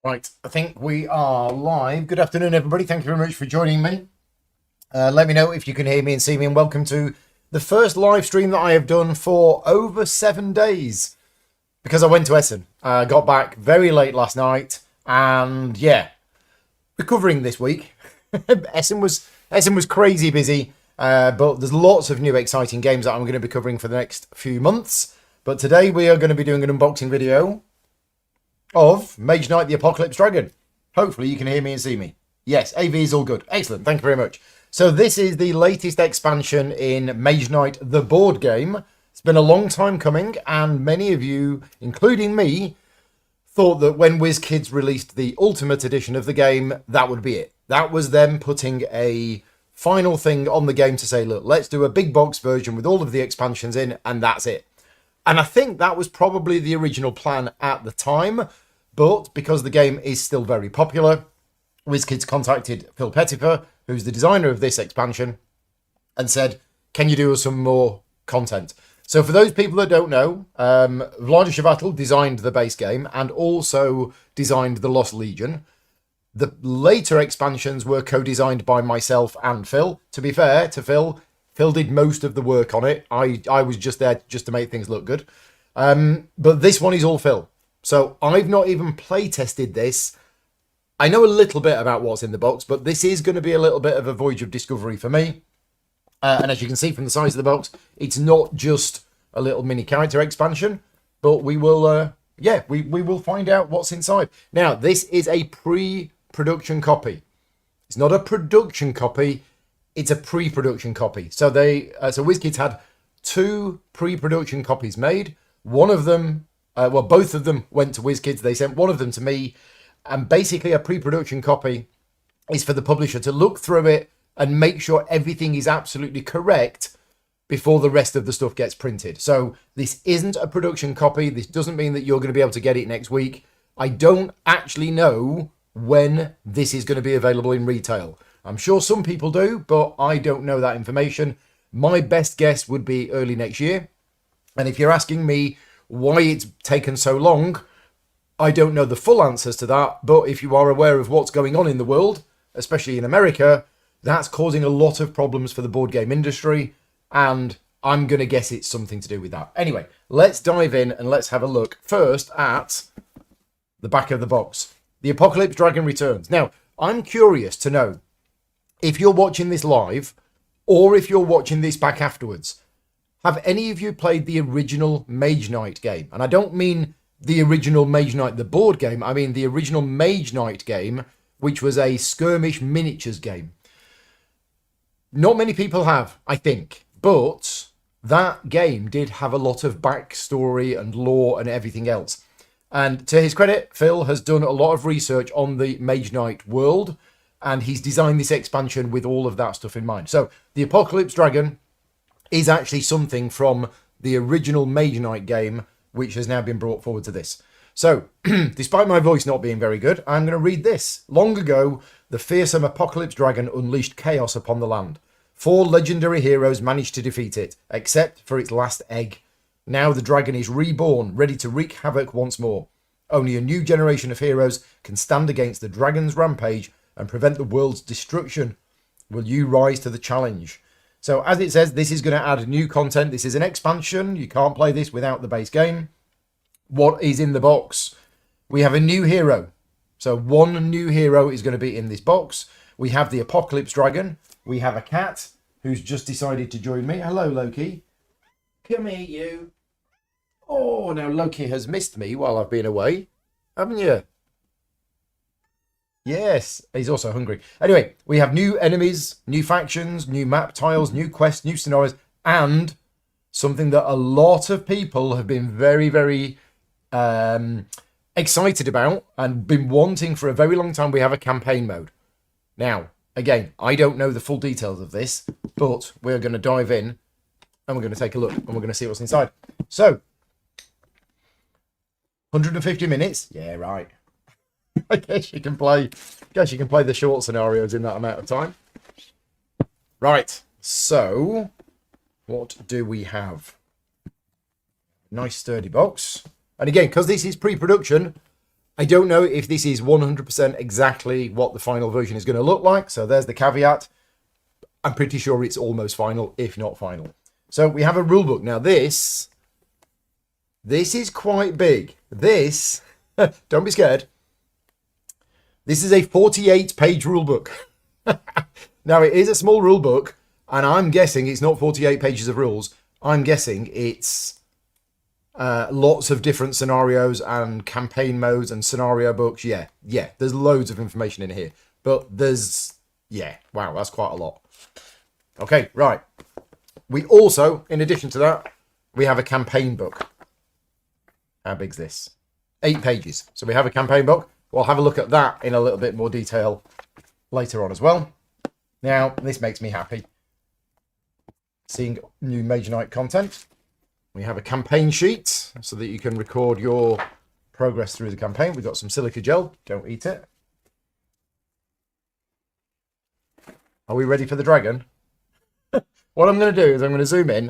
Right, I think we are live. Good afternoon, everybody. Thank you very much for joining me. Let me know if you can hear me and see me, and welcome to the first live stream that I have done for over 7 days because I went to Essen. I got back very late last night, and yeah, recovering this week. Essen was crazy busy, but there's lots of new exciting games that I'm going to be covering for the next few months. But today we are going to be doing an unboxing video of Mage Knight the Apocalypse Dragon. Hopefully you can hear me and see me. Yes, AV is all good. Excellent, thank you very much. So this is the latest expansion in Mage Knight the board game. It's been a long time coming, and many of you, including me, thought that when WizKids released the Ultimate Edition of the game, that would be it. That was them putting a final thing on the game to say, look, let's do a big box version with all of the expansions in, and that's it. And I think that was probably the original plan at the time, but because the game is still very popular, WizKids contacted Phil Pettifer, who's the designer of this expansion, and said, can you do us some more content? So for those people that don't know, Vlaada Chvátil designed the base game and also designed the Lost Legion. The later expansions were co-designed by myself and Phil. To be fair to Phil did most of the work on it. I was just there just to make things look good. But this one is all Phil. So I've not even play tested this. I know a little bit about what's in the box, but this is going to be a little bit of a voyage of discovery for me. And as you can see from the size of the box, it's not just a little mini character expansion, but we will, we will find out what's inside. Now, this is a pre-production copy. It's not a production copy. It's a pre-production copy. So so WizKids had 2 pre-production copies made. One of them, both of them went to WizKids. They sent one of them to me. And basically a pre-production copy is for the publisher to look through it and make sure everything is absolutely correct before the rest of the stuff gets printed. So this isn't a production copy. This doesn't mean that you're going to be able to get it next week. I don't actually know when this is going to be available in retail. I'm sure some people do, but I don't know that information. My best guess would be early next year. And if you're asking me why it's taken so long, I don't know the full answers to that. But if you are aware of what's going on in the world, especially in America, that's causing a lot of problems for the board game industry. And I'm going to guess it's something to do with that. Anyway, let's dive in and let's have a look first at the back of the box. The Apocalypse Dragon returns. Now, I'm curious to know if you're watching this live or if you're watching this back afterwards. Have any of you played the original Mage Knight game? And I don't mean the original Mage Knight the board game. I mean the original Mage Knight game, which was a skirmish miniatures game. Not many people have, I think. But that game did have a lot of backstory and lore and everything else. And to his credit, Phil has done a lot of research on the Mage Knight world, and he's designed this expansion with all of that stuff in mind. So the Apocalypse Dragon is actually something from the original Mage Knight game, which has now been brought forward to this. So, despite my voice not being very good, I'm going to read this. Long ago, the fearsome Apocalypse Dragon unleashed chaos upon the land. 4 legendary heroes managed to defeat it, except for its last egg. Now the dragon is reborn, ready to wreak havoc once more. Only a new generation of heroes can stand against the dragon's rampage and prevent the world's destruction. Will you rise to the challenge? So as it says, this is going to add new content. This is an expansion. You can't play this without the base game. What is in the box? We have a new hero. So 1 new hero is going to be in this box. We have the Apocalypse Dragon. We have a cat who's just decided to join me. Hello, Loki. Come here, you. Oh, now Loki has missed me while I've been away. Haven't you? Yes, he's also hungry. Anyway, we have new enemies, new factions, new map tiles, new quests, new scenarios, and something that a lot of people have been very, very excited about and been wanting for a very long time. We have a campaign mode. Now, again, I don't know the full details of this, but we're going to dive in and we're going to take a look and we're going to see what's inside. So, 150 minutes. Yeah, right. I guess you can play the short scenarios in that amount of time. Right, so what do we have? Nice sturdy box. And again, because this is pre-production, I don't know if this is 100% exactly what the final version is going to look like. So there's the caveat. I'm pretty sure it's almost final, if not final. So we have a rulebook. Now this is quite big. This, don't be scared. This is a 48-page rulebook. Now it is a small rulebook, and I'm guessing it's not 48 pages of rules. I'm guessing it's lots of different scenarios and campaign modes and scenario books. Yeah, there's loads of information in here. But there's, wow, that's quite a lot. Okay, right. We also, in addition to that, we have a campaign book. How big's this? 8 pages. So we have a campaign book. We'll have a look at that in a little bit more detail later on as well. Now, this makes me happy. Seeing new Mage Night content. We have a campaign sheet so that you can record your progress through the campaign. We've got some silica gel. Don't eat it. Are we ready for the dragon? What I'm going to do is I'm going to zoom in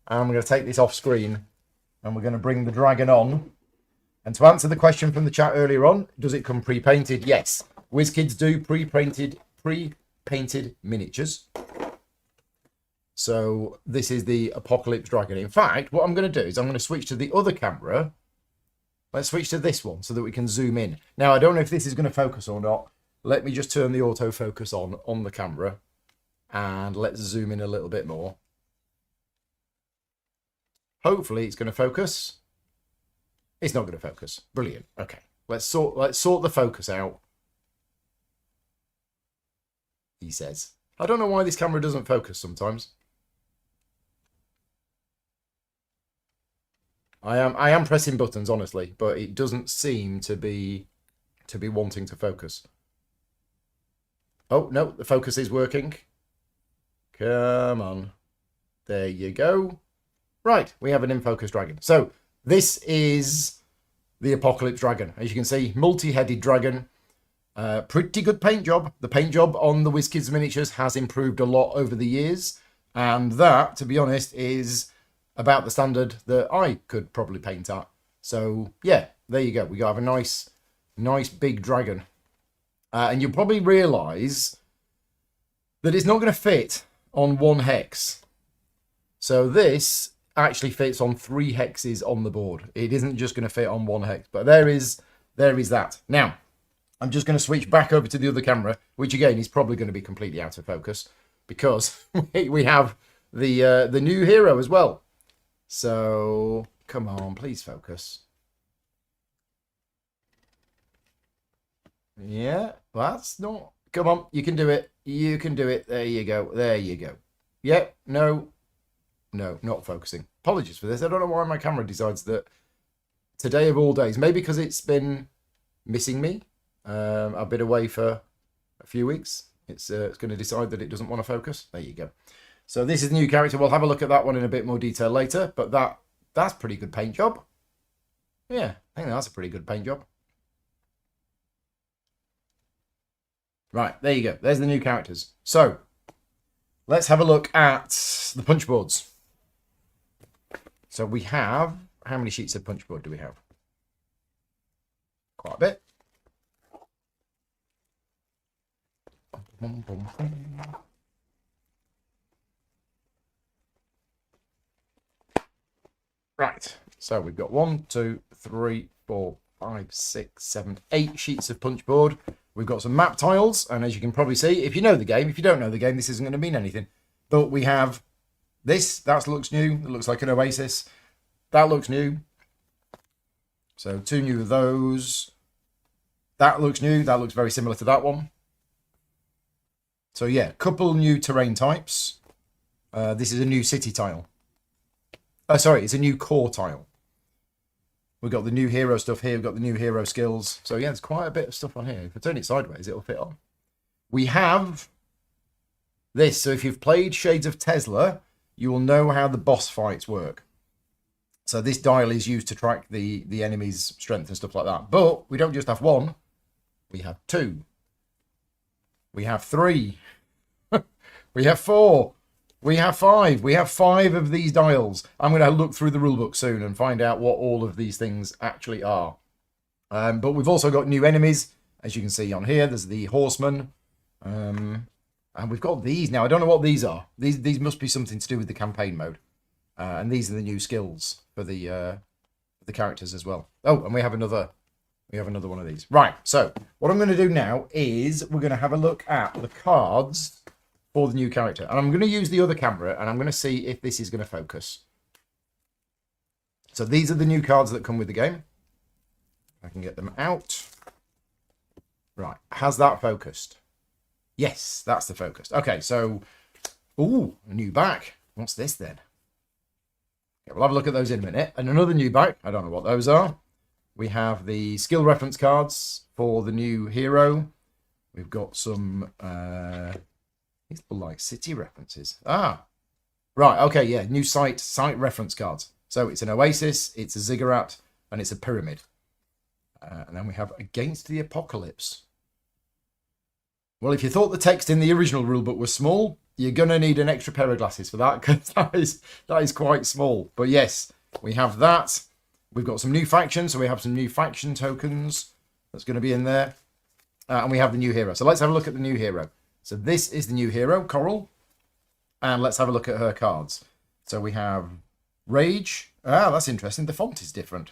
and I'm going to take this off screen and we're going to bring the dragon on. And to answer the question from the chat earlier on, does it come pre-painted? Yes. WizKids do pre-painted miniatures. So this is the Apocalypse Dragon. In fact, what I'm going to do is I'm going to switch to the other camera. Let's switch to this one so that we can zoom in. Now, I don't know if this is going to focus or not. Let me just turn the autofocus on the camera. And let's zoom in a little bit more. Hopefully it's going to focus. It's not going to focus. Brilliant. Okay. Let's sort the focus out. He says. I don't know why this camera doesn't focus sometimes. I am pressing buttons, honestly, but it doesn't seem to be wanting to focus. Oh, no, the focus is working. Come on. There you go. Right, we have an in-focus dragon. So, this is the Apocalypse Dragon. As you can see, multi-headed dragon. Pretty good paint job. The paint job on the WizKids miniatures has improved a lot over the years. And that, to be honest, is about the standard that I could probably paint at. So, yeah, there you go. We have a nice big dragon. And you'll probably realise that it's not going to fit on 1 hex. So this actually fits on 3 hexes on the board. It isn't just going to fit on 1 hex, but there is that. Now, I'm just going to switch back over to the other camera, which again is probably going to be completely out of focus because we have the new hero as well. So come on, please focus. Yeah, that's not. Come on, you can do it. You can do it. There you go. There you go. Yeah, no, not focusing. Apologies for this. I don't know why my camera decides that today of all days. Maybe because it's been missing me. I've been away for a few weeks. It's going to decide that it doesn't want to focus. There you go. So this is the new character. We'll have a look at that one in a bit more detail later. But that's pretty good paint job. Yeah, I think that's a pretty good paint job. Right, there you go. There's the new characters. So, let's have a look at the punch boards. So we have... How many sheets of punch board do we have? Quite a bit. Right, so we've got 1, 2, 3, 4, 5, 6, 7, 8 sheets of punch board. We've got some map tiles, and as you can probably see, if you know the game, if you don't know the game, this isn't going to mean anything. But we have this, that looks new, it looks like an oasis. That looks new. So 2 new of those. That looks new, that looks very similar to that one. So yeah, couple new terrain types. This is a new city tile. Sorry, it's a new core tile. We've got the new hero stuff here. We've got the new hero skills. So yeah, there's quite a bit of stuff on here. If I turn it sideways, it'll fit on. We have this. So if you've played Shades of Tesla, you will know how the boss fights work. So this dial is used to track the enemy's strength and stuff like that. But we don't just have 1. We have 2. We have 3. We have 4. We have 5. We have 5 of these dials. I'm going to look through the rulebook soon and find out what all of these things actually are. But we've also got new enemies, as you can see on here. There's the horseman. And we've got these now. I don't know what these are. These must be something to do with the campaign mode. And these are the new skills for the characters as well. Oh, and we have another one of these. Right, so what I'm going to do now is we're going to have a look at the cards for the new character. And I'm going to use the other camera, and I'm going to see if this is going to focus. So these are the new cards that come with the game. I can get them out. Right, has that focused? Yes, that's the focus. Okay, so, ooh, a new back. What's this then? Okay, we'll have a look at those in a minute. And another new back. I don't know what those are. We have the skill reference cards for the new hero. We've got some, these look like city references. Ah, right, okay, yeah, new site reference cards. So it's an oasis, it's a ziggurat, and it's a pyramid. And then we have Against the Apocalypse. Well, if you thought the text in the original rulebook was small, you're going to need an extra pair of glasses for that, because that is quite small. But yes, we have that. We've got some new factions, so we have some new faction tokens that's going to be in there. And we have the new hero. So let's have a look at the new hero. So this is the new hero, Coral. And let's have a look at her cards. So we have Rage. Ah, that's interesting. The font is different.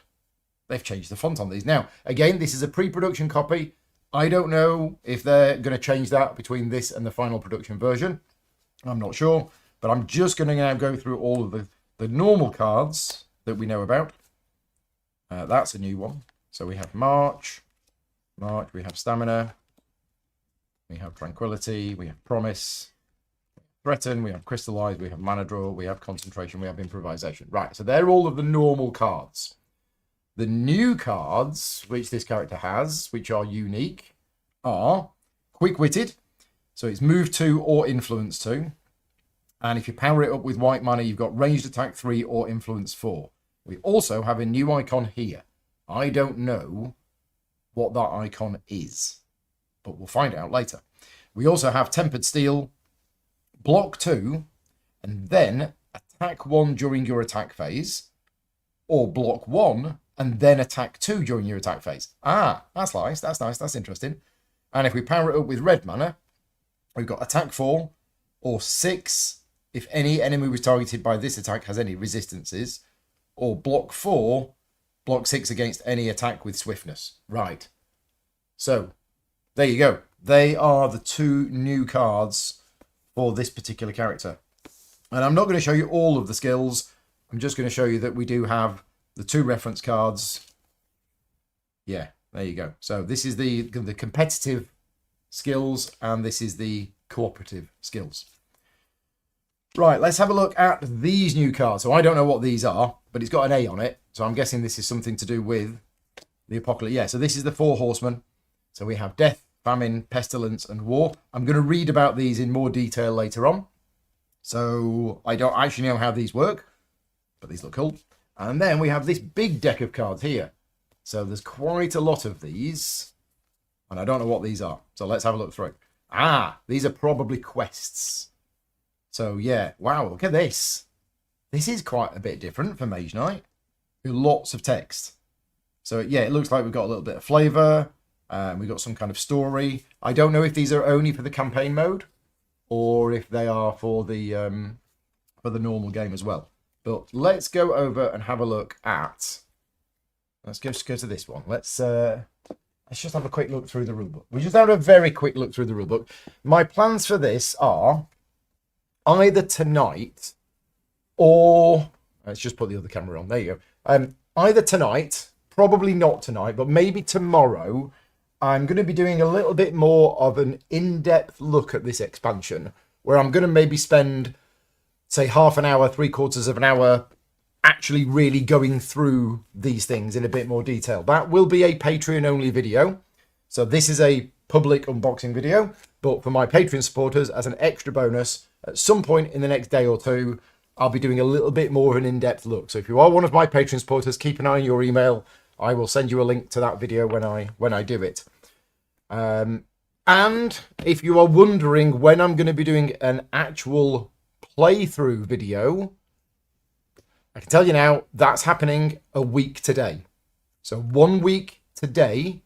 They've changed the font on these. Now, again, this is a pre-production copy. I don't know if they're going to change that between this and the final production version. I'm not sure. But I'm just going to now go through all of the normal cards that we know about. That's a new one. So we have March, we have Stamina, we have Tranquility, we have Promise, Threaten, we have Crystallize, we have Mana Draw, we have Concentration, we have Improvisation. Right, so they're all of the normal cards. The new cards, which this character has, which are unique, are Quick-Witted. So it's Move 2 or Influence 2. And if you power it up with white mana, you've got Ranged Attack 3 or Influence 4. We also have a new icon here. I don't know what that icon is, but we'll find out later. We also have Tempered Steel, Block 2, and then Attack 1 during your attack phase, or Block 1, and then Attack 2 during your attack phase. Ah, that's nice, that's interesting. And if we power it up with red mana, we've got Attack 4, or 6, if any enemy was targeted by this attack has any resistances, or Block 4, Block 6 against any attack with swiftness. Right. So, there you go. They are the two new cards for this particular character. And I'm not going to show you all of the skills. I'm just going to show you that we do have the two reference cards. Yeah, there you go. So this is the competitive skills, and this is the cooperative skills. Right, let's have a look at these new cards. So I don't know what these are, but it's got an A on it. So I'm guessing this is something to do with the apocalypse. Yeah, so this is the 4 horsemen. So we have Death, Famine, Pestilence, and War. I'm going to read about these in more detail later on. So I don't actually know how these work, but these look cool. And then we have this big deck of cards here. So there's quite a lot of these, and I don't know what these are. So let's have a look through. Ah, these are probably quests. So yeah, wow, look at this. This is quite a bit different for Mage Knight. Lots of text. So yeah, it looks like we've got a little bit of flavour. We've got some kind of story. I don't know if these are only for the campaign mode, or if they are for the normal game as well. But let's go over and have a look at. Let's go to this one. Let's just have a quick look through the rulebook. We just had a very quick look through the rulebook. My plans for this are either tonight or let's just put the other camera on. There you go. Either tonight, probably not tonight, but maybe tomorrow. I'm going to be doing a little bit more of an in-depth look at this expansion, where I'm going to maybe spend, say, half an hour, 3/4 of an hour actually really going through these things in a bit more detail. That will be a Patreon-only video. So this is a public unboxing video, but for my Patreon supporters, as an extra bonus, at some point in the next day or two, I'll be doing a little bit more of an in-depth look. So if you are one of my Patreon supporters, keep an eye on your email. I will send you a link to that video when I do it. And if you are wondering when I'm going to be doing an actual playthrough video, I can tell you now, that's happening a week today. So 1 week today,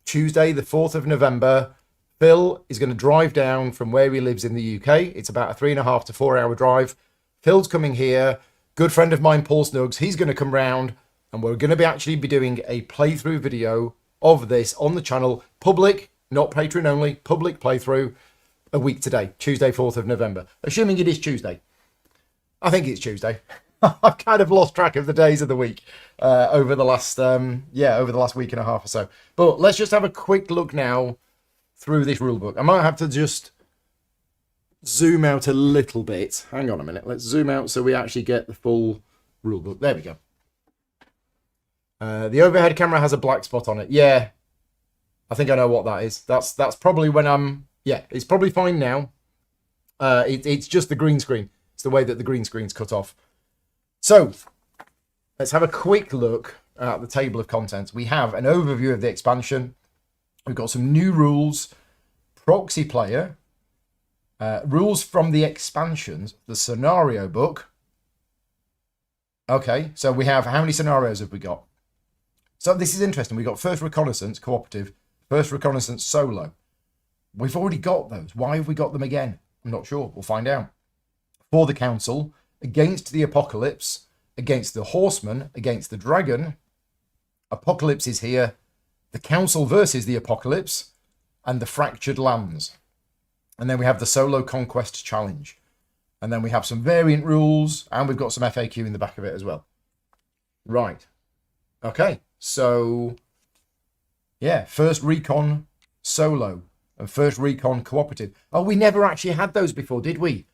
Tuesday, the 4th of November, Phil is going to drive down from where he lives in the UK. It's about a 3.5 to 4 hour drive. Phil's coming here. Good friend of mine, Paul Snuggs, he's going to come round, and we're going to actually be doing a playthrough video of this on the channel. Public, not Patreon only, public playthrough a week today, Tuesday, 4th of November. Assuming it is Tuesday. I think it's Tuesday. I've kind of lost track of the days of the week over the last week and a half or so. But let's just have a quick look now through this rule book. I might have to just zoom out a little bit. Hang on a minute. Let's zoom out so we actually get the full rule book. There we go. The overhead camera has a black spot on it. Yeah, I think I know what that is. That's probably when I'm... Yeah, it's probably fine now. It's just the green screen. It's the way that the green screen's cut off. So, let's have a quick look at the table of contents. We have an overview of the expansion. We've got some new rules, proxy player, rules from the expansions, the scenario book. Okay, so we have, how many scenarios have we got? So this is interesting. We've got first reconnaissance, cooperative, first reconnaissance, solo. We've already got those. Why have we got them again? I'm not sure. We'll find out. For the council, against the apocalypse, against the horseman, against the dragon. Apocalypse is here. The council versus the apocalypse, and the fractured lands. And then we have the solo conquest challenge. And then we have some variant rules, and we've got some FAQ in the back of it as well. Right. Okay. So, yeah, first recon solo and first recon cooperative. Oh, we never actually had those before, did we?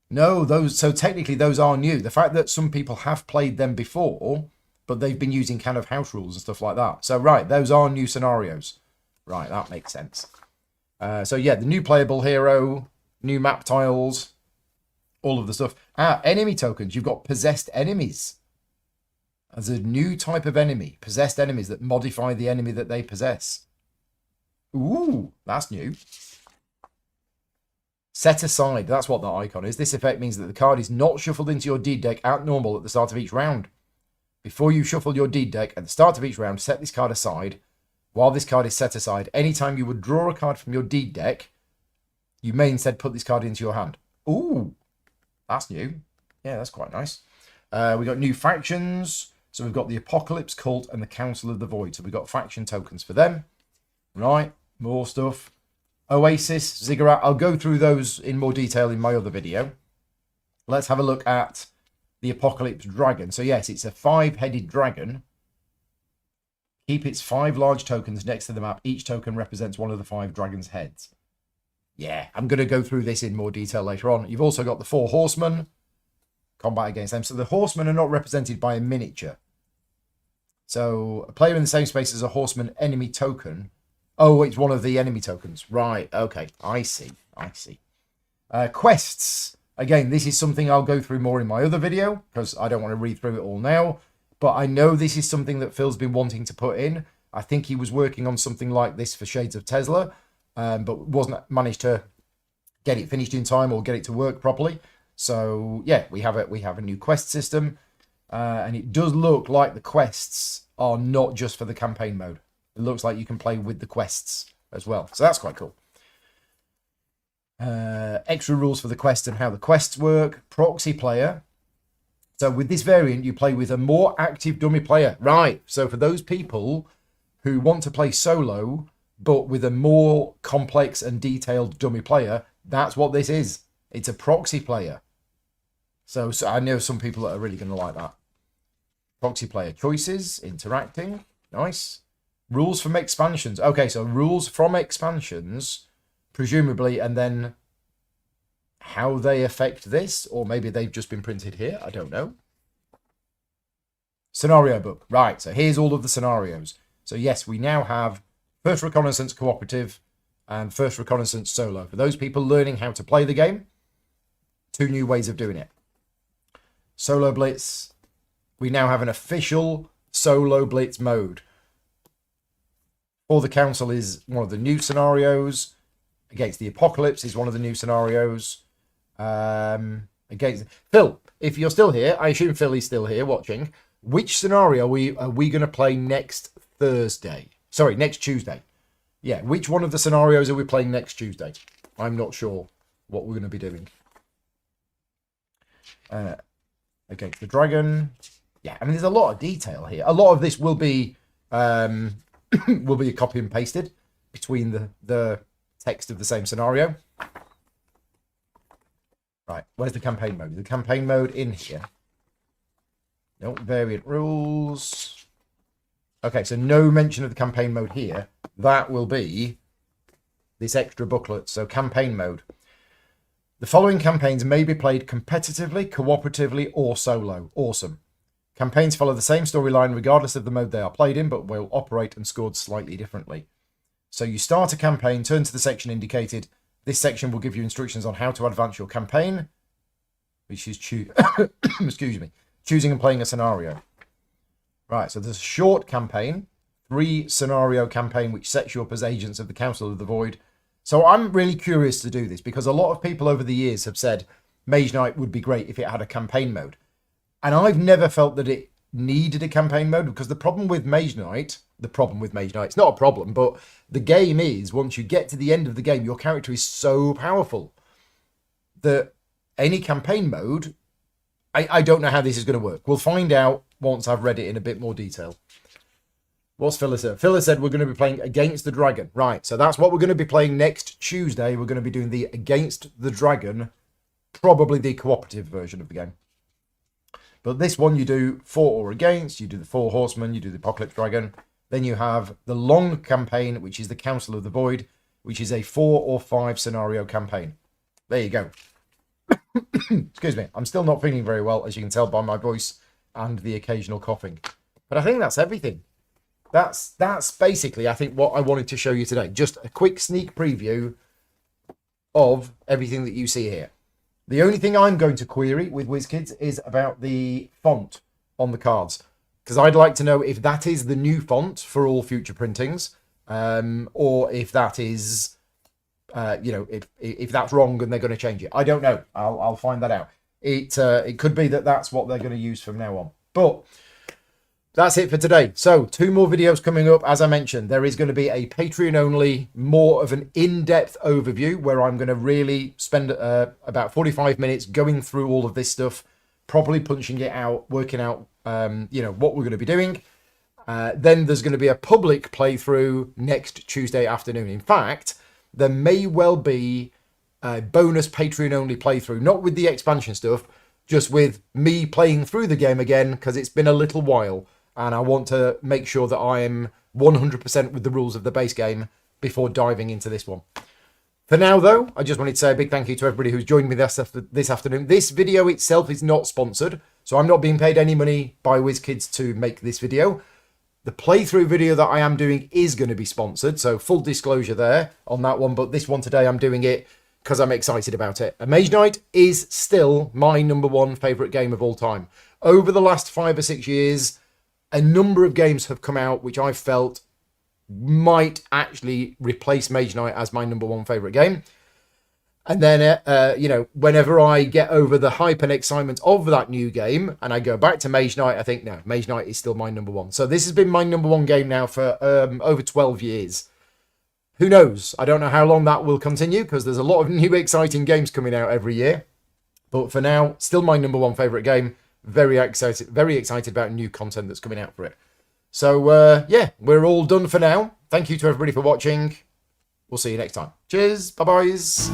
No, those. So technically those are new. The fact that some people have played them before, but they've been using kind of house rules and stuff like that. So, right, those are new scenarios. Right, that makes sense. So, yeah, the new playable hero, new map tiles, all of the stuff. Enemy tokens. You've got possessed enemies. There's a new type of enemy, possessed enemies that modify the enemy that they possess. Ooh, that's new. Set aside, that's what the icon is. This effect means that the card is not shuffled into your deed deck at normal at the start of each round. Before you shuffle your deed deck at the start of each round, set this card aside. While this card is set aside, anytime you would draw a card from your deed deck, you may instead put this card into your hand. Ooh, that's new. Yeah, that's quite nice. We've got new factions. So we've got the Apocalypse Cult and the Council of the Void. So we've got faction tokens for them. Right, more stuff. Oasis, Ziggurat. I'll go through those in more detail in my other video. Let's have a look at the Apocalypse Dragon. So yes, it's a 5-headed dragon. Keep its 5 large tokens next to the map. Each token represents one of the 5 dragon's heads. Yeah, I'm going to go through this in more detail later on. You've also got the 4 horsemen. Combat against them. So the horsemen are not represented by a miniature. So a player in the same space as a horseman enemy token. Oh, it's one of the enemy tokens. Right, okay. I see. Quests. Again, this is something I'll go through more in my other video, because I don't want to read through it all now. But I know this is something that Phil's been wanting to put in. I think he was working on something like this for Shades of Tesla, but wasn't managed to get it finished in time or get it to work properly. So, yeah, we have a new quest system. And it does look like the quests are not just for the campaign mode. It looks like you can play with the quests as well. So that's quite cool. Extra rules for the quests and how the quests work. Proxy player. So with this variant, you play with a more active dummy player. Right. So for those people who want to play solo, but with a more complex and detailed dummy player, that's what this is. It's a proxy player. So I know some people that are really going to like that. Proxy player choices, interacting. Nice. Rules from expansions. Okay, so rules from expansions, presumably, and then how they affect this, or maybe they've just been printed here. I don't know. Scenario book. Right, so here's all of the scenarios. So yes, we now have First Reconnaissance Cooperative and First Reconnaissance Solo. For those people learning how to play the game, 2 new ways of doing it. Solo Blitz. We now have an official Solo Blitz mode. For the Council is one of the new scenarios. Against the Apocalypse is one of the new scenarios. Against Phil, if you're still here, I assume Phil is still here watching. Which scenario are we going to play next Thursday? Sorry, next Tuesday. Yeah, which one of the scenarios are we playing next Tuesday? I'm not sure what we're going to be doing. Against the dragon. Yeah, I mean, there's a lot of detail here. A lot of this will be will be copy and pasted between the text of the same scenario. Right, where's the campaign mode? The campaign mode in here. No, variant rules. Okay, so no mention of the campaign mode here. That will be this extra booklet. So campaign mode. The following campaigns may be played competitively, cooperatively, or solo. Awesome. Campaigns follow the same storyline regardless of the mode they are played in, but will operate and scored slightly differently. So you start a campaign, turn to the section indicated. This section will give you instructions on how to advance your campaign, which is excuse me, choosing and playing a scenario. Right, so there's a short campaign, 3 scenario campaign, which sets you up as agents of the Council of the Void. So I'm really curious to do this because a lot of people over the years have said Mage Knight would be great if it had a campaign mode. And I've never felt that it needed a campaign mode because the problem with Mage Knight, it's not a problem, but the game is, once you get to the end of the game, your character is so powerful that any campaign mode, I don't know how this is going to work. We'll find out once I've read it in a bit more detail. What's Phyllis said? Phyllis said we're going to be playing Against the Dragon. Right, so that's what we're going to be playing next Tuesday. We're going to be doing the Against the Dragon, probably the cooperative version of the game. But this one you do for or against, you do the 4 horsemen, you do the Apocalypse Dragon. Then you have the long campaign, which is the Council of the Void, which is a 4 or 5 scenario campaign. There you go. Excuse me. I'm still not feeling very well, as you can tell by my voice and the occasional coughing. But I think that's everything. That's basically, I think, what I wanted to show you today. Just a quick sneak preview of everything that you see here. The only thing I'm going to query with WizKids is about the font on the cards. Because I'd like to know if that is the new font for all future printings. Or if that is, if that's wrong and they're going to change it. I don't know. I'll find that out. It could be that that's what they're going to use from now on. But that's it for today. So 2 more videos coming up. As I mentioned, there is going to be a Patreon only, more of an in-depth overview where I'm going to really spend about 45 minutes going through all of this stuff, properly punching it out, working out, what we're going to be doing. Then there's going to be a public playthrough next Tuesday afternoon. In fact, there may well be a bonus Patreon only playthrough, not with the expansion stuff, just with me playing through the game again, because it's been a little while. And I want to make sure that I am 100% with the rules of the base game before diving into this one. For now, though, I just wanted to say a big thank you to everybody who's joined me this afternoon. This video itself is not sponsored, so I'm not being paid any money by WizKids to make this video. The playthrough video that I am doing is going to be sponsored, so full disclosure there on that one. But this one today, I'm doing it because I'm excited about it. And Mage Knight is still my #1 favourite game of all time. Over the last 5 or 6 years, a number of games have come out which I felt might actually replace Mage Knight as my #1 favourite game. And then, whenever I get over the hype and excitement of that new game and I go back to Mage Knight, I think, no, Mage Knight is still my #1. So this has been my #1 game now for over 12 years. Who knows? I don't know how long that will continue because there's a lot of new exciting games coming out every year. But for now, still my #1 favourite game. Very excited about new content that's coming out for it. So, yeah, we're all done for now. Thank you to everybody for watching. We'll see you next time. Cheers. Bye-byes.